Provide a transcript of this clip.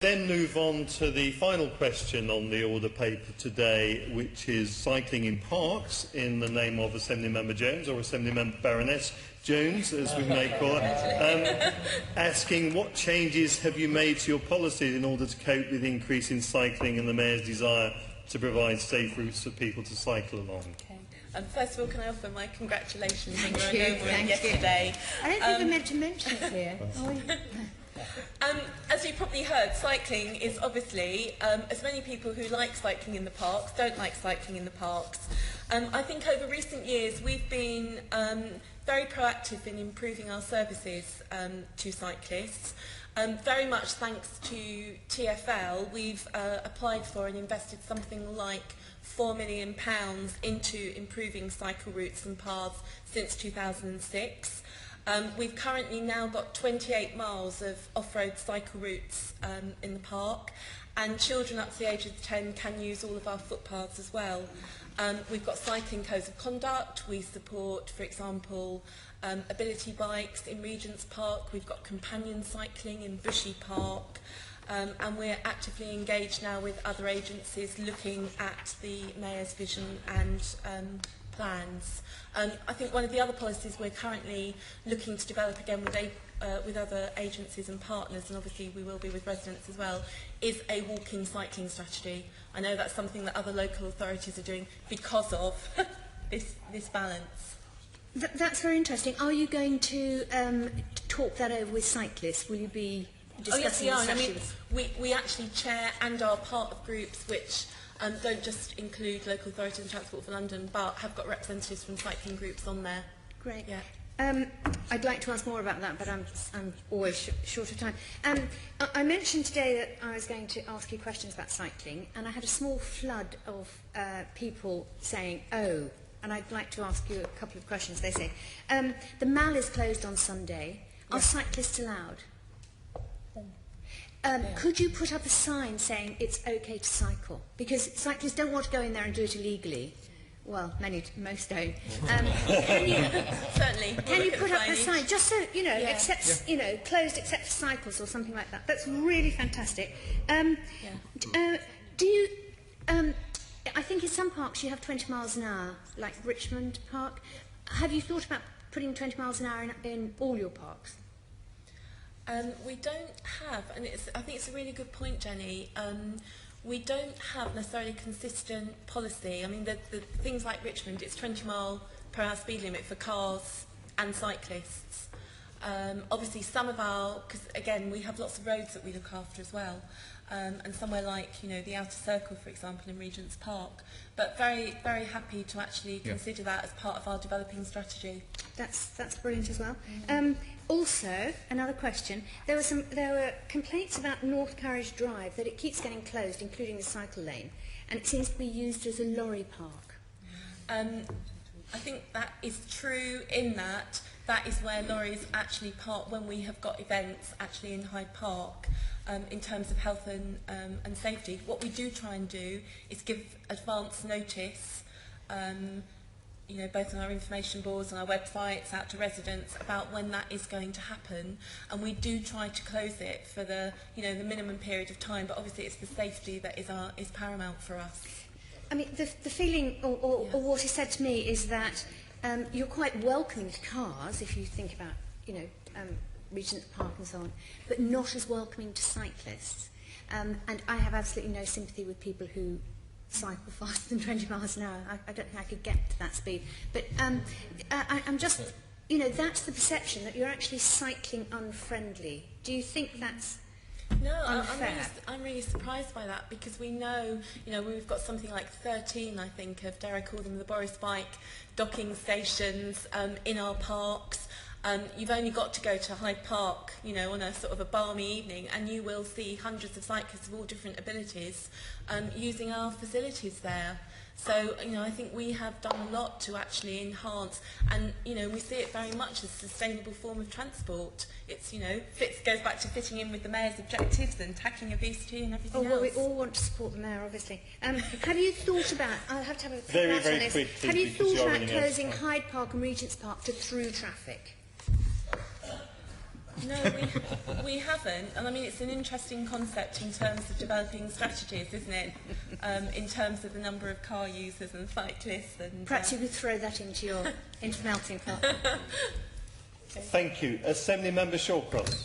Then move on to the final question on the order paper today, which is cycling in parks in the name of Assemblymember Jones, or Assemblymember Baroness Jones, as we may call her, asking what changes have you made to your policies in order to cope with the increase in cycling and the Mayor's desire to provide safe routes for people to cycle along? Okay. First of all, can I offer my congratulations on your announcement yesterday? I don't think I meant to mention it here. As you probably heard, cycling is obviously, as many people who like cycling in the parks don't like cycling in the parks. I think over recent years we've been very proactive in improving our services to cyclists. Very much thanks to TfL, we've applied for and invested something like £4 million into improving cycle routes and paths since 2006. We've currently now got 28 miles of off-road cycle routes in the park, and children up to the age of 10 can use all of our footpaths as well. We've got cycling codes of conduct. We support, for example, ability bikes in Regent's Park. We've got companion cycling in Bushy Park. And we're actively engaged now with other agencies looking at the Mayor's vision and plans. I think one of the other policies we're currently looking to develop again with other agencies and partners, and obviously we will be with residents as well, is a walking cycling strategy. I know that's something that other local authorities are doing because of this balance. That's very interesting. Are you going to talk that over with cyclists? Will you be discussing yes, we are. the I mean, we actually chair and are part of groups which don't just include local authorities and Transport for London, but have got representatives from cycling groups on there. Great. Yeah. I'd like to ask more about that, but I'm always short of time. I mentioned today that I was going to ask you questions about cycling, and I had a small flood of people saying, oh, and I'd like to ask you a couple of questions. They say, the Mall is closed on Sunday. Are cyclists allowed? Could you put up a sign saying it's okay to cycle? Because cyclists don't want to go in there and do it illegally. Well, most don't. Certainly. Can you put up a sign just so closed except for cycles or something like that? That's really fantastic. Do you? I think in some parks you have 20 miles an hour, like Richmond Park. Have you thought about putting 20 miles an hour in all your parks? We don't have, and I think it's a really good point, Jenny. We don't have necessarily consistent policy. I mean, the things like Richmond, it's 20-mile-per-hour speed limit for cars and cyclists. Obviously, some of because again, we have lots of roads that we look after as well, and somewhere like, the Outer Circle, for example, in Regent's Park. But very, very happy to actually consider that as part of our developing strategy. That's brilliant as well. Also, another question. There were complaints about North Carriage Drive that it keeps getting closed, including the cycle lane, and it seems to be used as a lorry park. I think that is true in that is where lorries actually park when we have got events actually in Hyde Park. In terms of health and safety, what we do try and do is give advance notice, both on our information boards and our websites, out to residents about when that is going to happen, and we do try to close it for the the minimum period of time. But obviously, it's the safety that is paramount for us. I mean, the feeling, or what is said to me, is that you're quite welcoming to cars if you think about Regent's Park and so on, but not as welcoming to cyclists. And I have absolutely no sympathy with people who cycle faster than 20 miles an hour. I don't think I could get to that speed. But I'm just, that's the perception, that you're actually cycling unfriendly. Do you think that's unfair? I'm really surprised by that, because we know, we've got something like 13, I think, of, dare I call them, the Boris bike docking stations in our parks. You've only got to go to Hyde Park, on a sort of a balmy evening, and you will see hundreds of cyclists of all different abilities using our facilities there. So, I think we have done a lot to actually enhance, and, we see it very much as a sustainable form of transport. It's, goes back to fitting in with the Mayor's objectives and tackling obesity and everything else. Well, we all want to support the Mayor, obviously. Have you thought about, I'll have to have a very, on very this. quickly, have you thought about closing Hyde Park and Regent's Park to through traffic? No, we haven't. And I mean, it's an interesting concept in terms of developing strategies, isn't it? In terms of the number of car users and cyclists. And Perhaps you could throw that into the melting pot. Thank you. Assembly Member Shawcross.